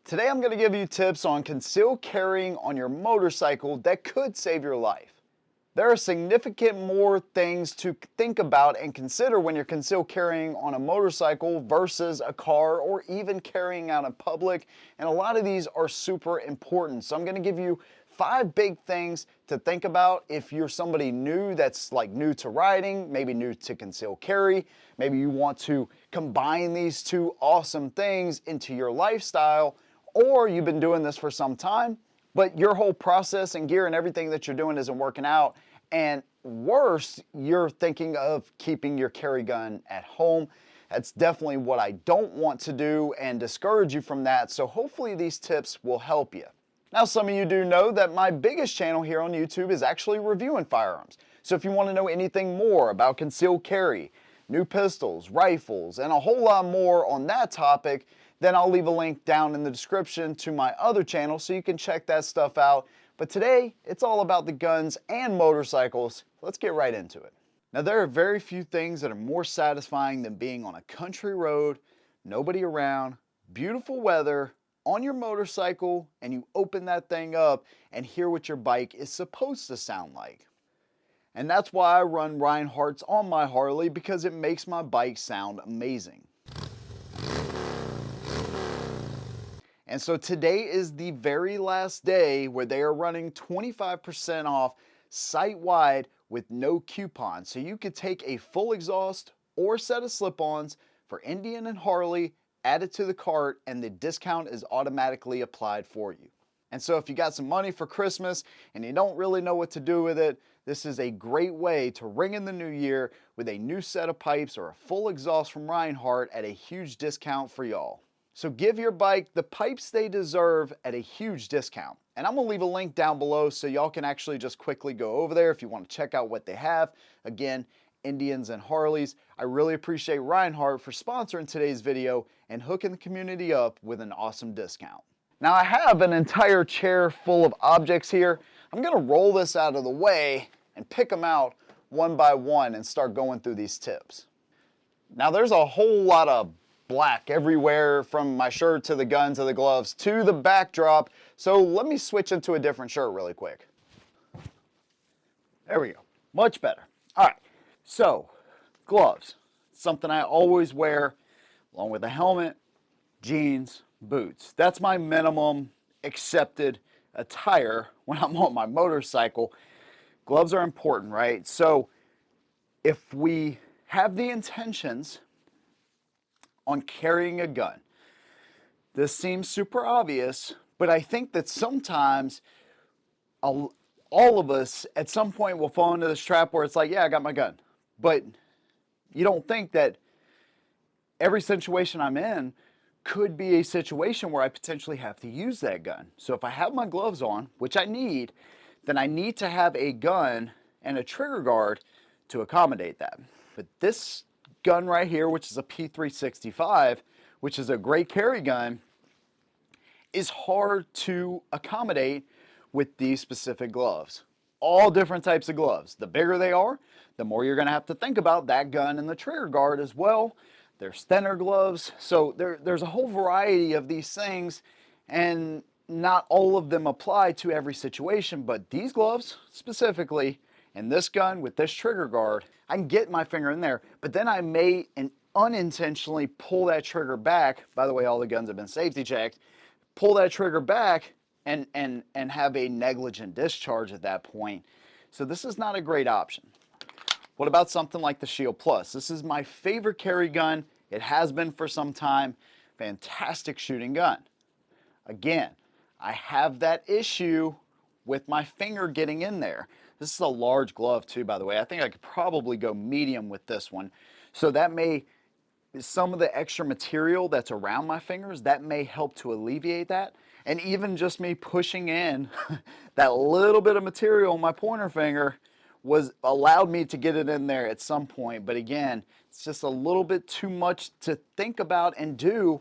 Today I'm going to give you tips on concealed carrying on your motorcycle that could save your life. There are significant more things to think about and consider when you're concealed carrying on a motorcycle versus a car or even carrying out in public, and a lot of these are super important. So I'm going to give you 5 big things to think about if you're somebody new that's like new to riding, maybe new to concealed carry, maybe you want to combine these two awesome things into your lifestyle, or you've been doing this for some time, but your whole process and gear and everything that you're doing isn't working out. And worse, you're thinking of keeping your carry gun at home. That's definitely what I don't want to do and discourage you from that. So hopefully these tips will help you. Now, some of you do know that my biggest channel here on YouTube is actually reviewing firearms. So if you want to know anything more about concealed carry, new pistols, rifles, and a whole lot more on that topic, then I'll leave a link down in the description to my other channel so you can check that stuff out. But today, it's all about the guns and motorcycles. Let's get right into it. Now, there are very few things that are more satisfying than being on a country road, nobody around, beautiful weather, on your motorcycle, and you open that thing up and hear what your bike is supposed to sound like. And that's why I run Reinhardt's on my Harley, because it makes my bike sound amazing. And so today is the very last day where they are running 25% off site-wide with no coupon. So you could take a full exhaust or set of slip-ons for Indian and Harley, add it to the cart, and the discount is automatically applied for you. And so if you got some money for Christmas and you don't really know what to do with it, this is a great way to ring in the new year with a new set of pipes or a full exhaust from Reinhardt at a huge discount for y'all. So give your bike the pipes they deserve at a huge discount. And I'm gonna leave a link down below so y'all can actually just quickly go over there if you want to check out what they have. Again, Indians and Harleys. I really appreciate Reinhardt for sponsoring today's video and hooking the community up with an awesome discount. Now I have an entire chair full of objects here. I'm gonna roll this out of the way and pick them out one by one and start going through these tips. Now there's a whole lot of black everywhere, from my shirt to the gun to the gloves to the backdrop. So let me switch into a different shirt really quick. There we go, much better. All right, so gloves, something I always wear along with a helmet, jeans, boots. That's my minimum accepted attire when I'm on my motorcycle. Gloves are important, right? So if we have the intentions on carrying a gun, this seems super obvious, but I think that sometimes all of us at some point will fall into this trap where it's like, yeah, I got my gun. But you don't think that every situation I'm in could be a situation where I potentially have to use that gun. So if I have my gloves on, which I need, then I need to have a gun and a trigger guard to accommodate that. But this gun right here, which is a P365, which is a great carry gun, is hard to accommodate with these specific gloves. All different types of gloves. The bigger they are, the more you're going to have to think about that gun and the trigger guard as well. There's thinner gloves, so there's a whole variety of these things, and not all of them apply to every situation, but these gloves specifically, and this gun with this trigger guard, I can get my finger in there, but then I may unintentionally pull that trigger back. By the way, all the guns have been safety checked. Pull that trigger back and have a negligent discharge at that point. So this is not a great option. What about something like the Shield Plus? This is my favorite carry gun. It has been for some time. Fantastic shooting gun. Again, I have that issue with my finger getting in there. This is a large glove too, by the way. I think I could probably go medium with this one. So that may, some of the extra material that's around my fingers, that may help to alleviate that. And even just me pushing in that little bit of material on my pointer finger was allowed me to get it in there at some point. But again, it's just a little bit too much to think about and do.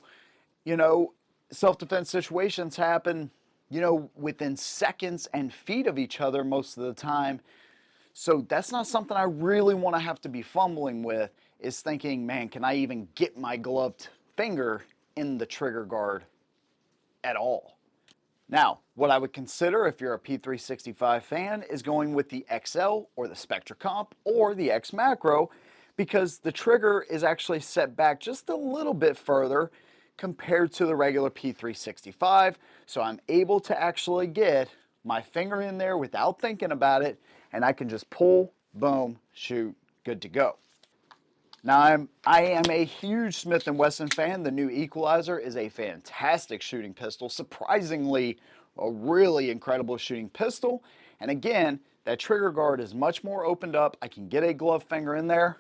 You know, self-defense situations happen, you know, within seconds and feet of each other most of the time. So that's not something I really want to have to be fumbling with, is thinking, man, can I even get my gloved finger in the trigger guard at all. Now, what I would consider if you're a P365 fan is going with the XL or the Spectra Comp or the X Macro, because the trigger is actually set back just a little bit further compared to the regular P365. So I'm able to actually get my finger in there without thinking about it, and I can just pull, boom, shoot, good to go. Now I am a huge Smith & Wesson fan. The new Equalizer is a fantastic shooting pistol, surprisingly a really incredible shooting pistol. And again, that trigger guard is much more opened up. I can get a glove finger in there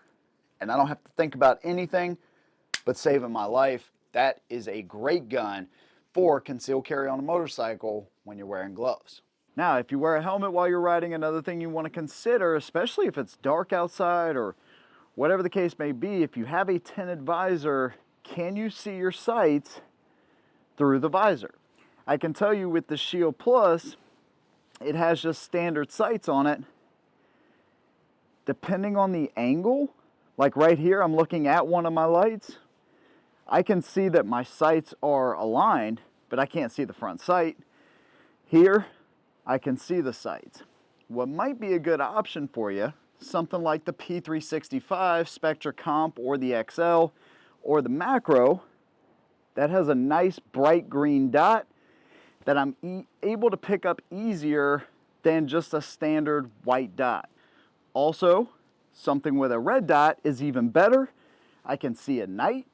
and I don't have to think about anything but saving my life. That is a great gun for concealed carry on a motorcycle when you're wearing gloves. Now, if you wear a helmet while you're riding, another thing you want to consider, especially if it's dark outside or whatever the case may be, if you have a tinted visor, can you see your sights through the visor? I can tell you with the Shield Plus, it has just standard sights on it. Depending on the angle, like right here, I'm looking at one of my lights, I can see that my sights are aligned, but I can't see the front sight. Here, I can see the sights. What might be a good option for you, something like the P365 Spectra Comp or the XL or the Macro that has a nice bright green dot that I'm able to pick up easier than just a standard white dot. Also, something with a red dot is even better. I can see at night,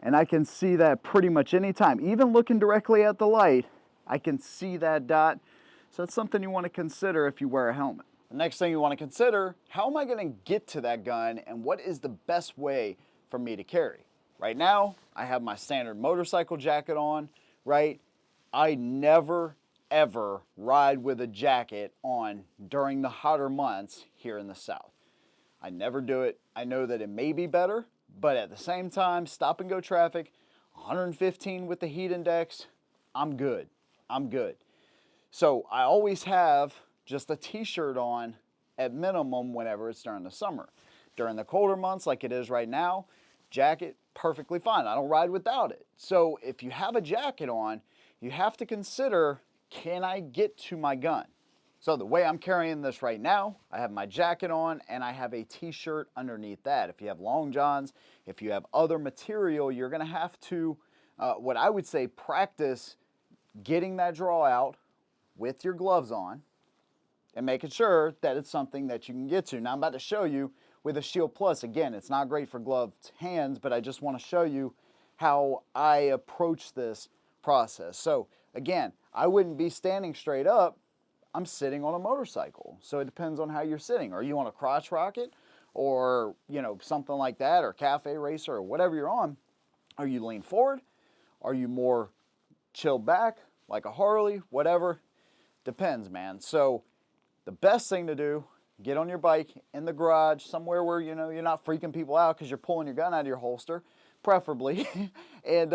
and I can see that pretty much anytime. Even looking directly at the light, I can see that dot. So that's something you want to consider if you wear a helmet. The next thing you want to consider, how am I going to get to that gun and what is the best way for me to carry? Right now, I have my standard motorcycle jacket on, right? I never, ever ride with a jacket on during the hotter months here in the South. I never do it. I know that it may be better, but at the same time, stop and go traffic, 115 with the heat index, I'm good. I'm good. So I always have just a t-shirt on at minimum whenever it's during the summer. During the colder months like it is right now, jacket, perfectly fine. I don't ride without it. So if you have a jacket on, you have to consider, can I get to my gun? So the way I'm carrying this right now, I have my jacket on and I have a t-shirt underneath that. If you have long johns, if you have other material, you're gonna have to, what I would say, practice getting that draw out with your gloves on and making sure that it's something that you can get to. Now I'm about to show you with a Shield Plus. Again, it's not great for gloved hands, but I just want to show you how I approach this process. So again, I wouldn't be standing straight up. I'm sitting on a motorcycle. So it depends on how you're sitting. Are you on a crotch rocket or, you know, something like that, or cafe racer or whatever you're on? Are you lean forward? Are you more chilled back like a Harley? Whatever. Depends, man. So the best thing to do, get on your bike in the garage, somewhere where you know you're not freaking people out because you're pulling your gun out of your holster, preferably, and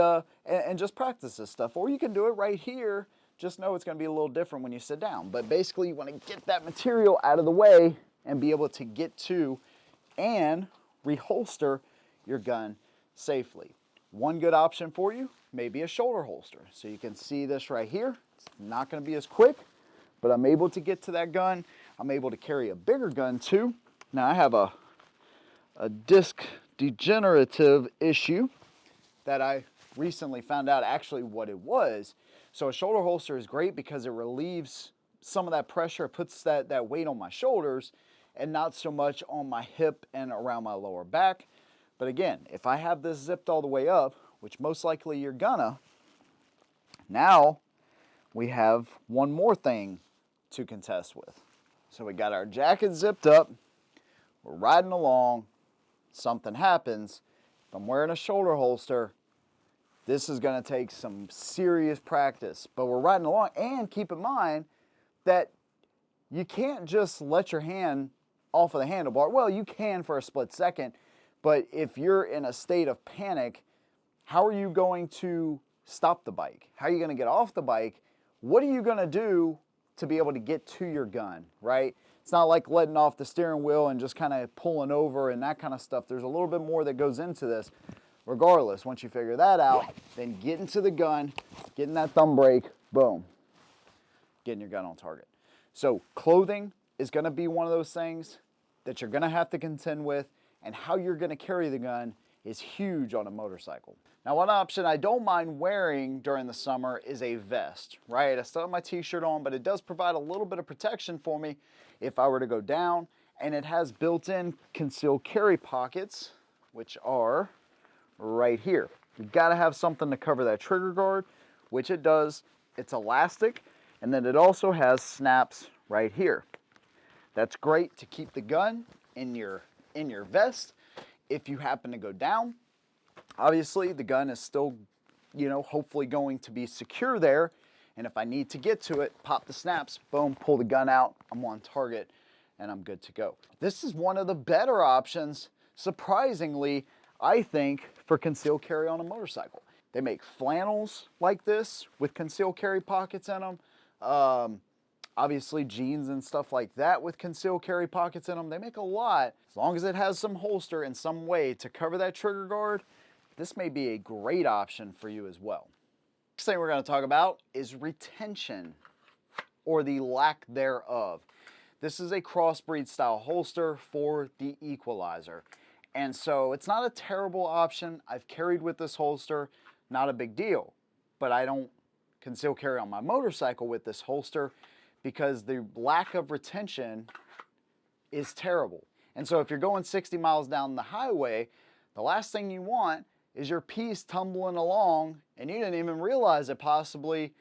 just practice this stuff. Or you can do it right here. Just know it's going to be a little different when you sit down. But basically, you want to get that material out of the way and be able to get to and reholster your gun safely. One good option for you may be a shoulder holster. So you can see this right here. It's not going to be as quick, but I'm able to get to that gun. I'm able to carry a bigger gun too. Now I have a disc degenerative issue that I recently found out actually what it was. So a shoulder holster is great because it relieves some of that pressure, it puts that weight on my shoulders and not so much on my hip and around my lower back. But again, if I have this zipped all the way up, which most likely you're gonna, now we have one more thing to contest with. So we got our jacket zipped up, we're riding along, something happens. If I'm wearing a shoulder holster, this is gonna take some serious practice, but we're riding along. And keep in mind that you can't just let your hand off of the handlebar. Well, you can for a split second, but if you're in a state of panic, how are you going to stop the bike? How are you gonna get off the bike? What are you gonna do to be able to get to your gun, right? It's not like letting off the steering wheel and just kind of pulling over and that kind of stuff. There's a little bit more that goes into this. Regardless, once you figure that out, then get into the gun, get in that thumb brake, boom, getting your gun on target. So clothing is going to be one of those things that you're going to have to contend with, and how you're going to carry the gun is huge on a motorcycle. Now, one option I don't mind wearing during the summer is a vest, right? I still have my t-shirt on, but it does provide a little bit of protection for me if I were to go down, and it has built-in concealed carry pockets, which are right here. You've got to have something to cover that trigger guard, which it does. It's elastic, and then it also has snaps right here. That's great to keep the gun in your vest if you happen to go down. Obviously, the gun is still, hopefully going to be secure there, and if I need to get to it, pop the snaps, boom, pull the gun out, I'm on target, and I'm good to go. This is one of the better options, surprisingly, I think, for concealed carry on a motorcycle. They make flannels like this with concealed carry pockets in them. Obviously jeans and stuff like that with concealed carry pockets in them. They make a lot. As long as it has some holster in some way to cover that trigger guard, this may be a great option for you as well. Next thing we're going to talk about is retention, or the lack thereof. This is a crossbreed style holster for the Equalizer. And so it's not a terrible option. I've carried with this holster, not a big deal. But I don't conceal carry on my motorcycle with this holster because the lack of retention is terrible. And so if you're going 60 miles down the highway, the last thing you want is your piece tumbling along and you didn't even realize it possibly,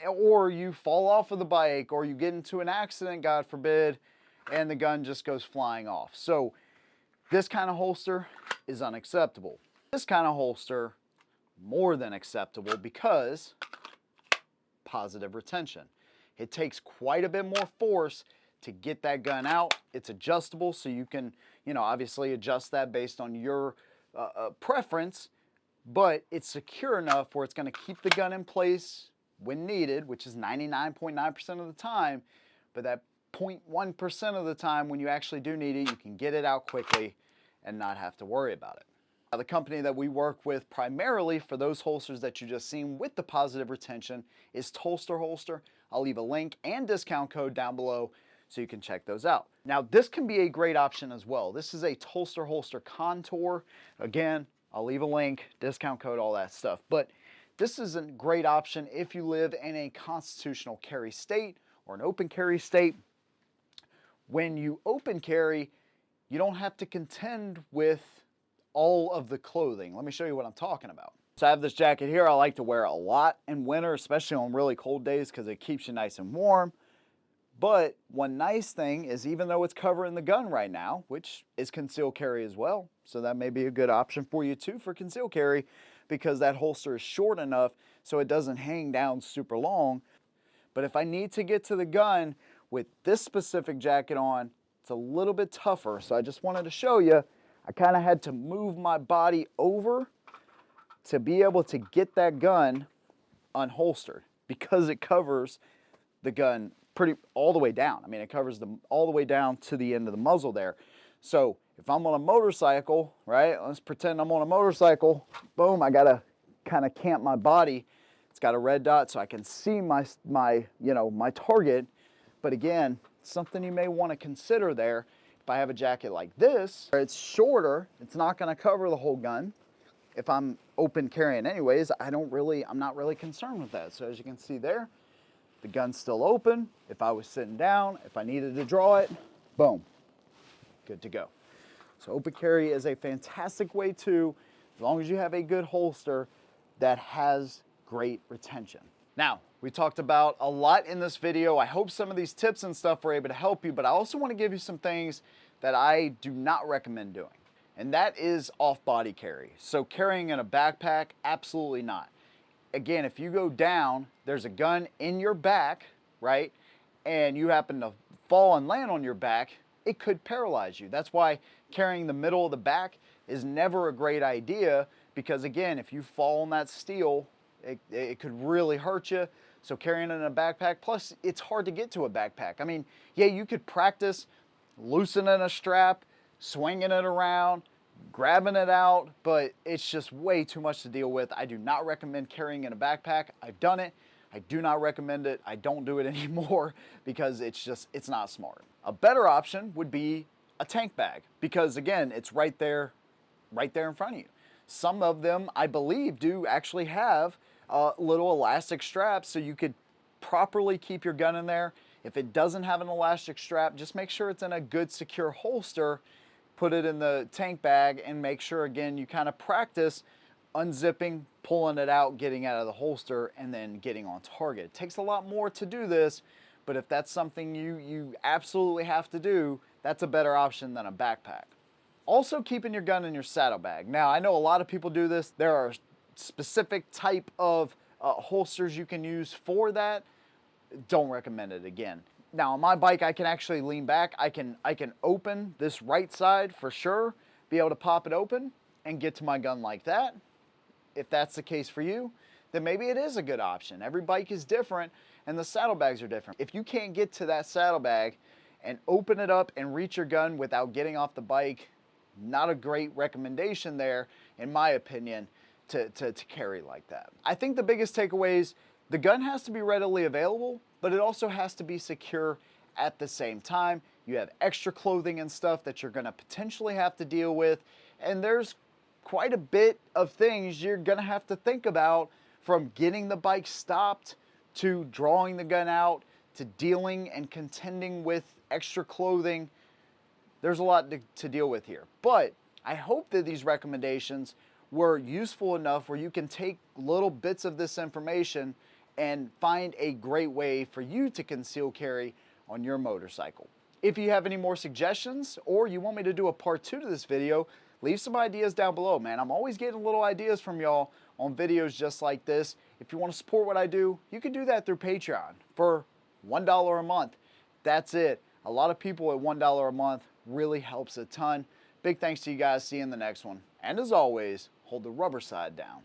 or you fall off of the bike, or you get into an accident, God forbid, and the gun just goes flying off. So this kind of holster is unacceptable. This kind of holster, more than acceptable, because positive retention. It takes quite a bit more force to get that gun out. It's adjustable, so you can, obviously adjust that based on your preference, but it's secure enough where it's going to keep the gun in place when needed, which is 99.9% of the time, but that 0.1% of the time when you actually do need it, you can get it out quickly and not have to worry about it. Now, the company that we work with primarily for those holsters that you just seen with the positive retention is Tolster Holster. I'll leave a link and discount code down below so you can check those out. Now, this can be a great option as well. This is a Tolster Holster Contour. Again, I'll leave a link, discount code, all that stuff. But this is a great option if you live in a constitutional carry state or an open carry state. When you open carry, you don't have to contend with all of the clothing. Let me show you what I'm talking about. So I have this jacket here. I like to wear a lot in winter, especially on really cold days, because it keeps you nice and warm. But one nice thing is, even though it's covering the gun right now, which is concealed carry as well, so that may be a good option for you too for concealed carry, because that holster is short enough so it doesn't hang down super long. But if I need to get to the gun with this specific jacket on, it's a little bit tougher. So I just wanted to show you, I kind of had to move my body over to be able to get that gun unholstered, because it covers the gun pretty all the way down. I mean, it covers them all the way down to the end of the muzzle there. So if I'm on a motorcycle, right, let's pretend I'm on a motorcycle, boom, I gotta kind of camp my body. It's got a red dot so I can see my target. But again, something you may want to consider there. If I have a jacket like this, it's shorter, it's not going to cover the whole gun. If I'm open carrying anyways, I'm not really concerned with that. So as you can see there, the gun's still open. If I was sitting down, if I needed to draw it, boom, good to go. So open carry is a fantastic way too, as long as you have a good holster that has great retention. Now, we talked about a lot in this video. I hope some of these tips and stuff were able to help you, but I also want to give you some things that I do not recommend doing. And that is off-body carry. So carrying in a backpack, absolutely not. Again, if you go down, there's a gun in your back, right? And you happen to fall and land on your back, it could paralyze you. That's why carrying the middle of the back is never a great idea, because again, if you fall on that steel, it could really hurt you. So carrying it in a backpack, plus it's hard to get to a backpack. I mean, yeah, you could practice loosening a strap, swinging it around, grabbing it out, but it's just way too much to deal with. I do not recommend carrying in a backpack. I've done it. I do not recommend it. I don't do it anymore because it's not smart. A better option would be a tank bag because again, it's right there in front of you. Some of them, I believe, do actually have little elastic straps so you could properly keep your gun in there. If it doesn't have an elastic strap, just make sure it's in a good secure holster. Put it in the tank bag and make sure, again, you kind of practice unzipping, pulling it out, getting out of the holster, and then getting on target. It takes a lot more to do this, but if that's something you absolutely have to do, that's a better option than a backpack. Also, keeping your gun in your saddlebag. Now, I know a lot of people do this. There are specific type of holsters you can use for that. Don't recommend it again. Now, on my bike, I can actually lean back. I can open this right side for sure, be able to pop it open and get to my gun like that. If that's the case for you, then maybe it is a good option. Every bike is different and the saddlebags are different. If you can't get to that saddlebag and open it up and reach your gun without getting off the bike, not a great recommendation there, in my opinion, to carry like that. I think the biggest takeaways, the gun has to be readily available, but it also has to be secure at the same time. You have extra clothing and stuff that you're gonna potentially have to deal with, and there's quite a bit of things you're gonna have to think about, from getting the bike stopped to drawing the gun out to dealing and contending with extra clothing. There's a lot to deal with here. But I hope that these recommendations were useful enough where you can take little bits of this information and find a great way for you to conceal carry on your motorcycle. If you have any more suggestions or you want me to do a part 2 to this video, leave some ideas down below, man. I'm always getting little ideas from y'all on videos just like this. If you want to support what I do, you can do that through Patreon for $1 a month. That's it. A lot of people at $1 a month really helps a ton. Big thanks to you guys. See you in the next one. And as always, hold the rubber side down.